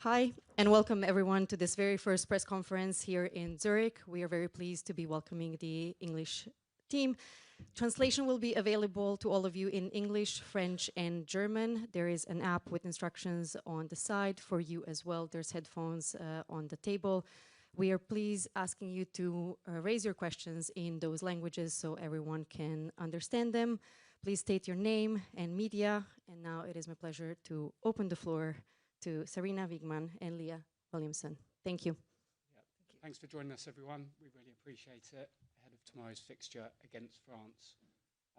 Hi, and welcome everyone to this very first press conference here in Zurich. We are very pleased to be welcoming the English team. Translation will be available to all of you in English, French, and German. There is an app with instructions on the side for you as well. There's headphones on the table. We are pleased asking you to raise your questions in those languages so everyone can understand them. Please state your name and media. And now it is my pleasure to open the floor to Sarina Wiegman and Leah Williamson. Thank you. Yeah. Thanks for joining us, everyone. We really appreciate it. Ahead of tomorrow's fixture against France,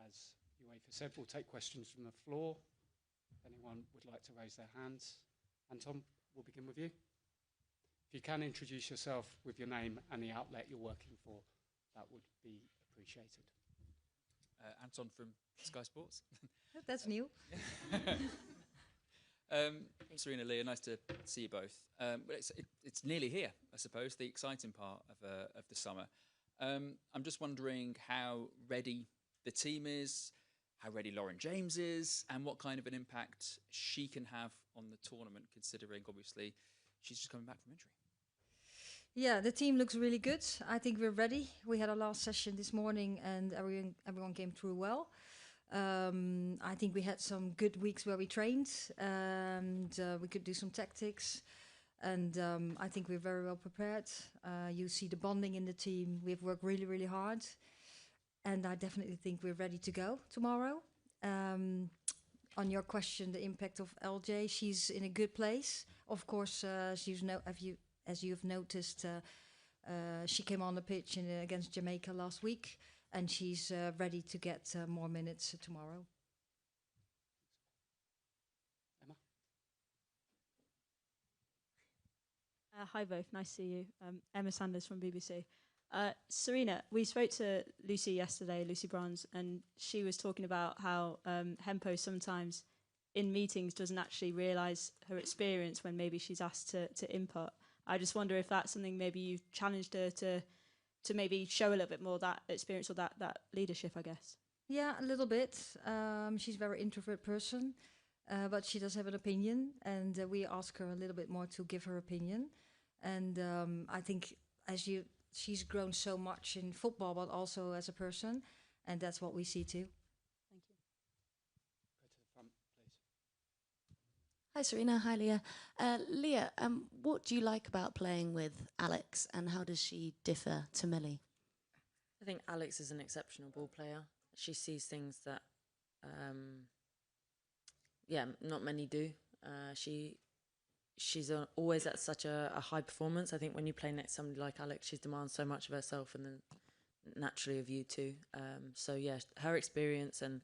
as UEFA said, we'll take questions from the floor. If anyone would like to raise their hands. Anton, we'll begin with you. If you can introduce yourself with your name and the outlet you're working for, that would be appreciated. Anton from Sky Sports. That's new. Sarina, Leah, nice to see you both. It's nearly here, I suppose, the exciting part of the summer. I'm just wondering how ready the team is, how ready Lauren James is, and what kind of an impact she can have on the tournament, considering, obviously, she's just coming back from injury. Yeah, the team looks really good. I think we're ready. We had our last session this morning and everyone came through well. I think we had some good weeks where we trained and we could do some tactics. And I think we're very well prepared. You see the bonding in the team. We've worked really, really hard. And I definitely think we're ready to go tomorrow. On your question, the impact of LJ, she's in a good place. Of course, as you've noticed, she came on the pitch against Jamaica last week. And she's ready to get more minutes tomorrow. Emma? Hi both, nice to see you. Emma Sanders from BBC. Sarina, we spoke to Lucy yesterday, Lucy Bronze, and she was talking about how Hempo sometimes in meetings doesn't actually realise her experience when maybe she's asked to input. I just wonder if that's something maybe you've challenged her to maybe show a little bit more that experience or that leadership, I guess. Yeah, a little bit. She's a very introvert person, but she does have an opinion, and we ask her a little bit more to give her opinion. And I think she's grown so much in football, but also as a person, and that's what we see too. Thank you. Go to the front, please. Hi, Sarina. Hi, Leah. Leah, what do you like about playing with Alex, and how does she differ to Millie? I think Alex is an exceptional ball player. She sees things that, not many do. She's always at such a high performance. I think when you play next to somebody like Alex, she demands so much of herself and then naturally of you too. Her experience and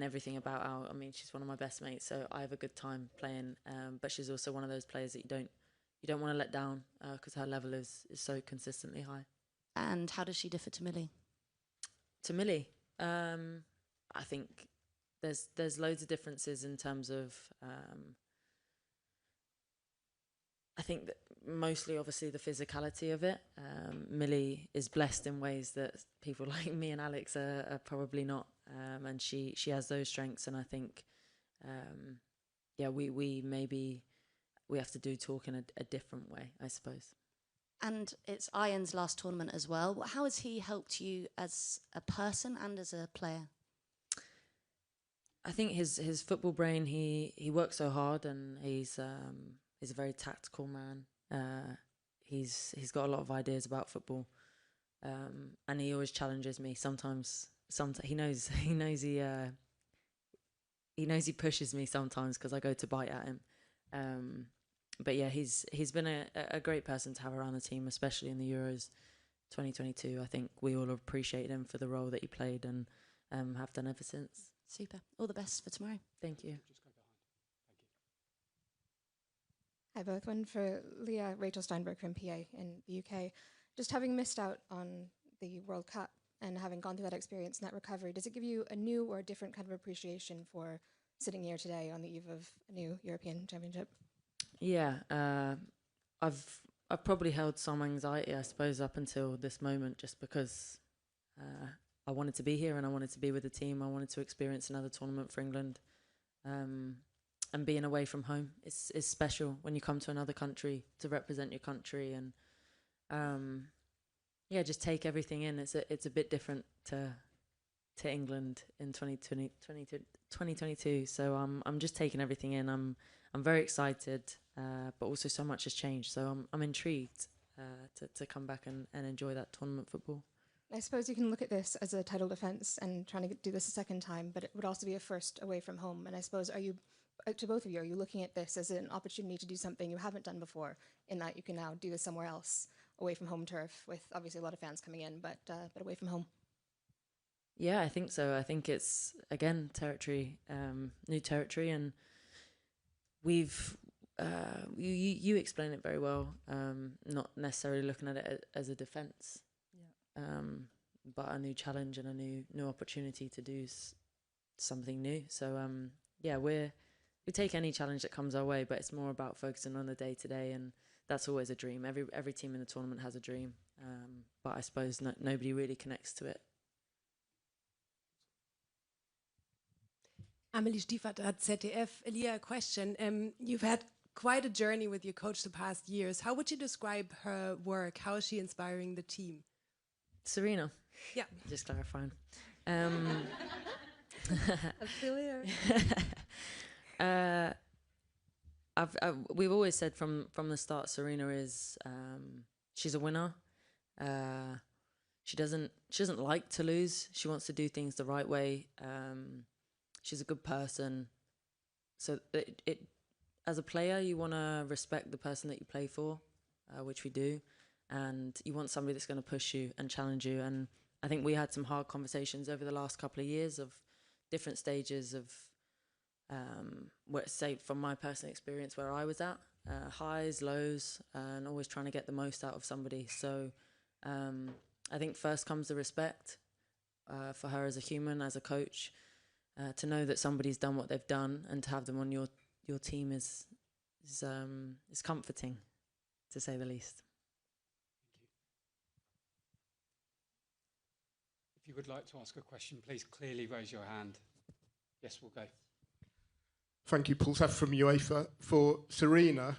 everything about her. I mean, she's one of my best mates, so I have a good time playing. But she's also one of those players that you don't want to let down because her level is so consistently high. And how does she differ to Millie? To Millie, I think there's loads of differences in terms of. I think that mostly, obviously, the physicality of it. Millie is blessed in ways that people like me and Alex are probably not, and she has those strengths. And I think, we have to do talk in a different way, I suppose. And it's Ian's last tournament as well. How has he helped you as a person and as a player? I think his football brain. He works so hard, and he's a very tactical man. He's got a lot of ideas about football, and he always challenges me. Sometimes he knows he pushes me sometimes because I go to bite at him. But yeah, he's been a great person to have around the team, especially in the Euros 2022. I think we all appreciate him for the role that he played and have done ever since. Super. All the best for tomorrow. Thank you. Just go behind. Thank you. Hi, both. One for Leah, Rachel Steinberg from PA in the UK. Just having missed out on the World Cup and having gone through that experience and that recovery, does it give you a new or different kind of appreciation for sitting here today on the eve of a new European Championship? Yeah, I've probably held some anxiety, I suppose, up until this moment, just because I wanted to be here and I wanted to be with the team. I wanted to experience another tournament for England. and being away from home is special when you come to another country to represent your country, and just take everything in. It's a bit different to England in 2022. So I'm just taking everything in. I'm very excited, but also so much has changed. So I'm intrigued to come back and enjoy that tournament football. I suppose you can look at this as a title defence and trying to do this a second time, but it would also be a first away from home. And I suppose, to both of you, are you looking at this as an opportunity to do something you haven't done before, in that you can now do this somewhere else, away from home turf, with obviously a lot of fans coming in, but away from home? Yeah, I think so. I think it's, again, new territory, and we've, you explain it very well, not necessarily looking at it as a defence, but a new challenge and a new opportunity to do something new. So, we take any challenge that comes our way, but it's more about focusing on the day-to-day, and that's always a dream. Every team in the tournament has a dream, but I suppose nobody really connects to it. Amelie Stiefert at ZDF. Leah, a question. You've had quite a journey with your coach the past years. How would you describe her work? How is she inspiring the team? Sarina. Yeah. Just clarifying. Affiliate. We've always said from the start, Sarina is she's a winner. She doesn't like to lose. She wants to do things the right way. She's a good person. So it as a player, you want to respect the person that you play for, which we do, and you want somebody that's going to push you and challenge you. And I think we had some hard conversations over the last couple of years of different stages of, say from my personal experience where I was at, highs, lows, and always trying to get the most out of somebody. So I think first comes the respect for her as a human, as a coach, to know that somebody's done what they've done, and to have them on your team is comforting, to say the least. If you would like to ask a question, please clearly raise your hand. Yes, we'll go. Thank you, Paul Saff from UEFA. For Sarina,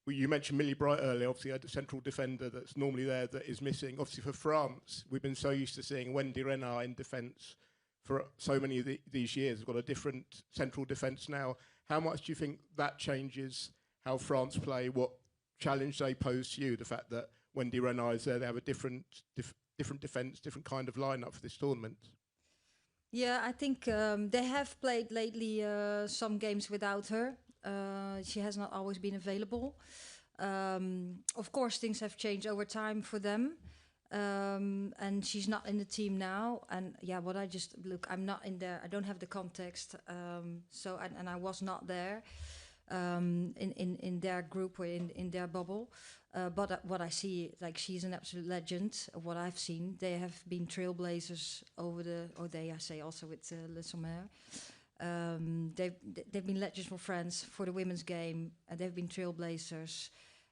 you mentioned Millie Bright earlier, obviously a central defender that's normally there that is missing. Obviously for France, we've been so used to seeing Wendy Renard in defence for so many of these years. We've got a different central defence now. How much do you think that changes how France play, what challenge they pose to you, the fact that Wendy Renard is there, they have a different defence, different kind of lineup for this tournament? Yeah, I think they have played lately some games without her. She has not always been available. Of course, things have changed over time for them. And she's not in the team now. And yeah, I'm not in there. I don't have the context. And I was not there in their group or in their bubble. But what I see, like, she's an absolute legend. What I've seen, they have been trailblazers I say also with Le Sommer. They've been legends for France for the women's game, and they've been trailblazers.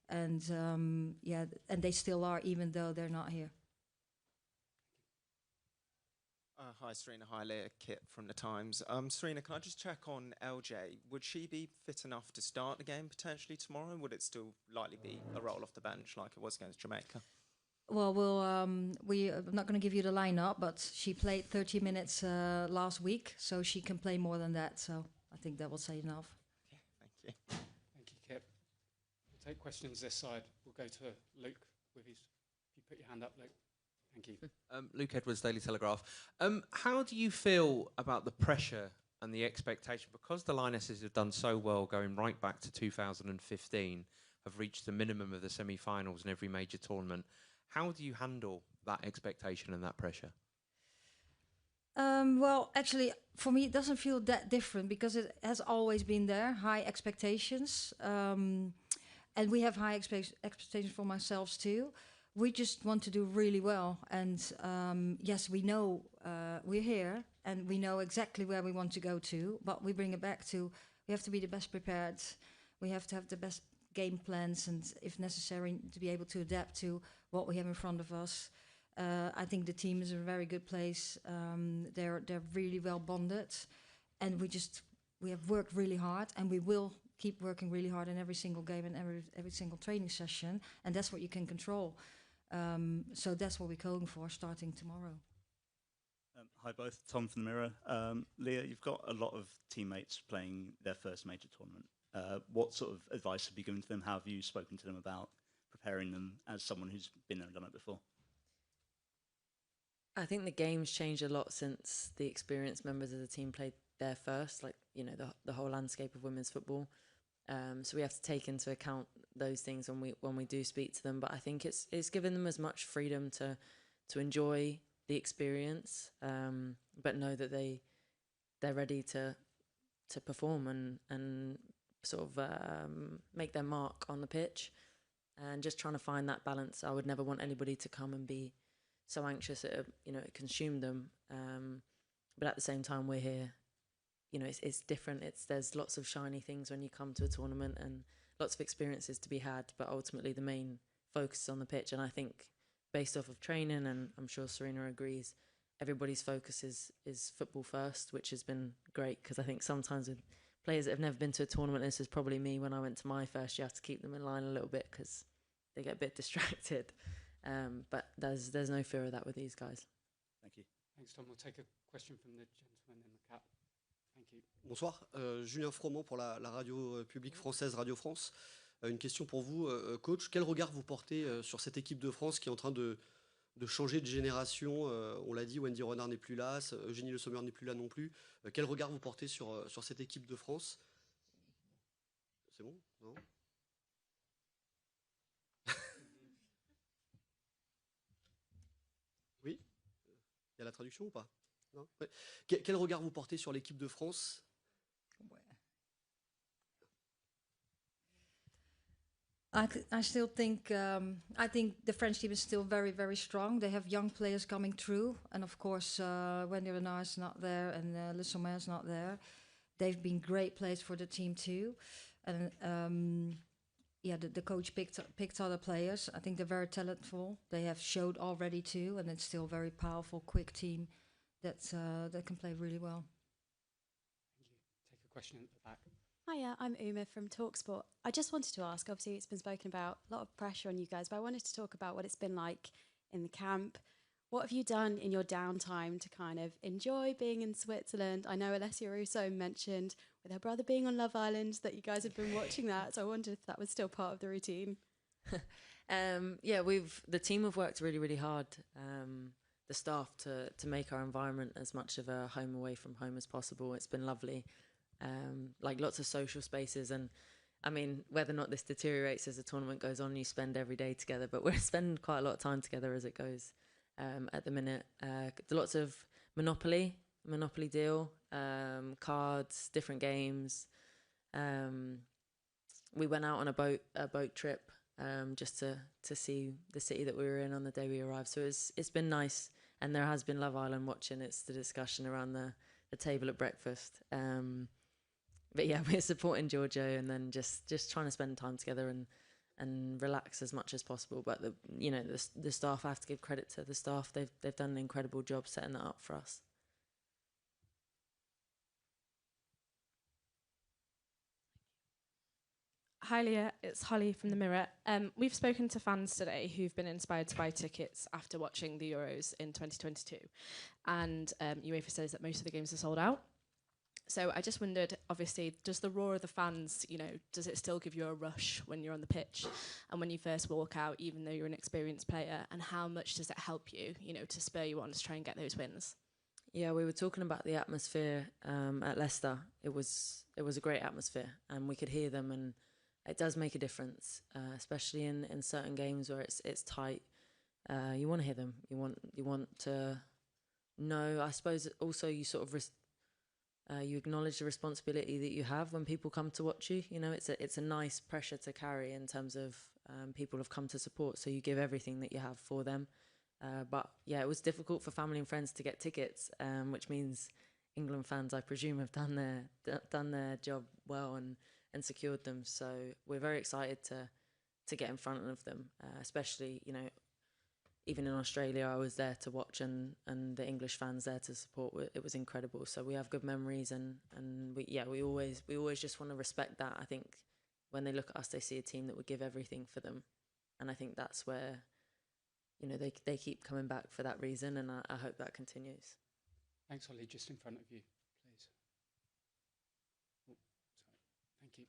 And and they still are, even though they're not here. Hi, Sarina. Hi, Leah. Kit from The Times. Sarina, can I just check on LJ? Would she be fit enough to start the game potentially tomorrow? Would it still likely be a roll off the bench like it was against Jamaica? Well, I'm not going to give you the lineup, but she played 30 minutes last week, so she can play more than that. So I think that will say enough. Okay, thank you. Thank you, Kip. We'll take questions this side. We'll go to Luke with his. If you put your hand up, Luke. Thank you. Luke Edwards, Daily Telegraph. How do you feel about the pressure and the expectation? Because the Lionesses have done so well going right back to 2015, have reached the minimum of the semi-finals in every major tournament. How do you handle that expectation and that pressure? Well, actually, for me, it doesn't feel that different because it has always been there, high expectations. And we have high expectations for ourselves too. We just want to do really well. And yes, we know we're here and we know exactly where we want to go to, but we bring it back to, we have to be the best prepared. We have to have the best game plans and, if necessary, to be able to adapt to what we have in front of us. I think the team is in a very good place. They're really well bonded, and we just we have worked really hard, and we will keep working really hard in every single game and every single training session, and that's what you can control. So that's what we're going for starting tomorrow. Hi both, Tom from the Mirror. Leah, you've got a lot of teammates playing their first major tournament. What sort of advice have you given to them? How have you spoken to them about preparing them as someone who's been there and done it before? I think the game's changed a lot since the experienced members of the team played there first, like, you know, the whole landscape of women's football. So we have to take into account those things when we do speak to them. But I think it's given them as much freedom to enjoy the experience, but know that they're ready to perform and sort of make their mark on the pitch, and just trying to find that balance. I would never want anybody to come and be so anxious it consume them, but at the same time we're here. You know, it's different. There's lots of shiny things when you come to a tournament and lots of experiences to be had, but ultimately the main focus is on the pitch. And I think based off of training, and I'm sure Sarina agrees, everybody's focus is football first, which has been great, because I think sometimes with players that have never been to a tournament, this is probably me when I went to my first, you have to keep them in line a little bit because they get a bit distracted. But there's no fear of that with these guys. Thank you. Thanks, Tom. We'll take a question from the gentleman in the cap. Thank you. Bonsoir, Julien Froment pour la radio publique française Radio France. Une question pour vous, coach. Quel regard vous portez sur cette équipe de France qui est en train de changer de génération? On l'a dit, Wendy Renard n'est plus là, Eugénie Le Sommer n'est plus là non plus. Quel regard vous portez sur cette équipe de France? C'est bon? Non? Oui? Il y a la traduction ou pas? Non? Ouais. Quel regard vous portez sur l'équipe de France? I still think I think the French team is still very, very strong. They have young players coming through, and of course Wendy Renard is not there, and Le Sommer is not there. They've been great players for the team too, and the coach picked other players. I think they're very talented. They have showed already too, and it's still a very powerful, quick team that can play really well. Thank you. Take a question at the back. Hiya, I'm Uma from TalkSport. I just wanted to ask, obviously it's been spoken about, a lot of pressure on you guys, but I wanted to talk about what it's been like in the camp. What have you done in your downtime to kind of enjoy being in Switzerland? I know Alessia Russo mentioned with her brother being on Love Island that you guys had been watching that, so I wondered if that was still part of the routine. The team have worked really, really hard, the staff, to make our environment as much of a home away from home as possible. It's been lovely. Like lots of social spaces, and I mean, whether or not this deteriorates as the tournament goes on, you spend every day together, but we're spending quite a lot of time together as it goes at the minute. Lots of Monopoly deal, cards, different games. We went out on a boat trip just to see the city that we were in on the day we arrived, so it's been nice. And there has been Love Island watching. It's the discussion around the table at breakfast. But yeah, we're supporting Giorgio, and then just trying to spend time together and relax as much as possible. But the staff, I have to give credit to the staff. They've done an incredible job setting that up for us. Hi Leah, it's Holly from the Mirror. We've spoken to fans today who've been inspired to buy tickets after watching the Euros in 2022, and UEFA says that most of the games are sold out. So I just wondered, obviously, does the roar of the fans, does it still give you a rush when you're on the pitch and when you first walk out, even though you're an experienced player? And how much does it help you, to spur you on to try and get those wins? Yeah, we were talking about the atmosphere at Leicester. It was a great atmosphere, and we could hear them, and it does make a difference, especially in certain games where it's tight. You want to hear them. You want to know. I suppose also you sort of you acknowledge the responsibility that you have when people come to watch you. It's a nice pressure to carry in terms of people have come to support, so you give everything that you have for them. But yeah, it was difficult for family and friends to get tickets, which means England fans, I presume, have done their job well and secured them. So we're very excited to get in front of them, especially even in Australia, I was there to watch, and the English fans there to support. It was incredible. So we have good memories, and we always just want to respect that. I think when they look at us, they see a team that would give everything for them, and I think that's where, you know, they keep coming back for that reason, and I hope that continues. Thanks, Holly. Just in front of you, please. Oh, sorry. Thank you.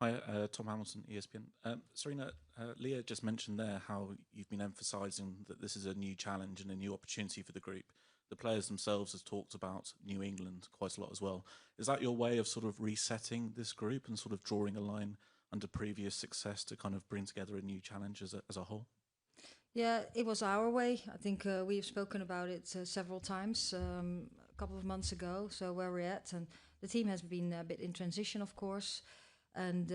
Hi, Tom Hamilton, ESPN. Sarina, Leah just mentioned there how you've been emphasising that this is a new challenge and a new opportunity for the group. The players themselves have talked about New England quite a lot as well. Is that your way of sort of resetting this group and sort of drawing a line under previous success to kind of bring together a new challenge as a whole? Yeah, it was our way. I think we've spoken about it several times a couple of months ago. So where we're at, and the team has been a bit in transition, of course. And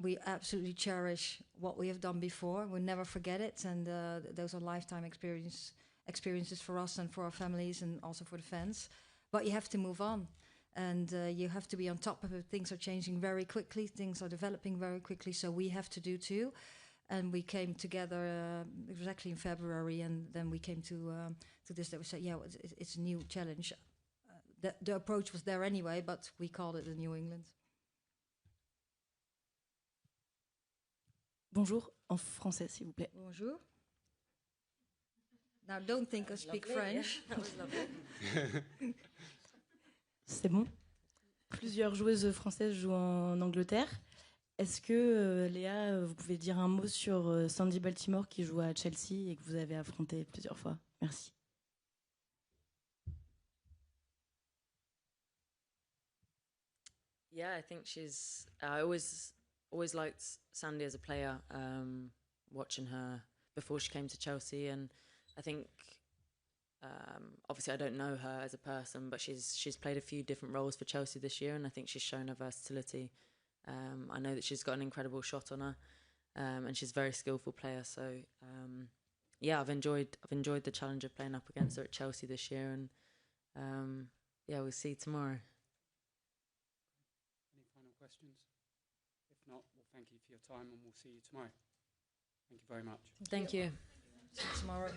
we absolutely cherish what we have done before. We'll never forget it, and those are lifetime experiences for us and for our families, and also for the fans. But you have to move on, and you have to be on top of it. Things are changing very quickly. Things are developing very quickly, so we have to do too. And we came together exactly in February, and then we came to this. That we said, yeah, it's a new challenge. The approach was there anyway, but we called it the New England. Bonjour, en français, s'il vous plaît. Bonjour. Now, don't think I speak French. That was lovely. C'est bon. Plusieurs joueuses françaises jouent en Angleterre. Est-ce que, Léa, vous pouvez dire un mot sur Sandy Baltimore qui joue à Chelsea et que vous avez affronté plusieurs fois? Merci. Yeah, I think I always liked Sandy as a player, watching her before she came to Chelsea, and I think obviously I don't know her as a person, but she's played a few different roles for Chelsea this year, and I think she's shown her versatility. I know that she's got an incredible shot on her, and she's a very skillful player. So yeah, I've enjoyed the challenge of playing up against her at Chelsea this year, and yeah, we'll see tomorrow. Any final questions? If not, we'll thank you for your time, and we'll see you tomorrow. Thank you very much. Thank you. See you tomorrow.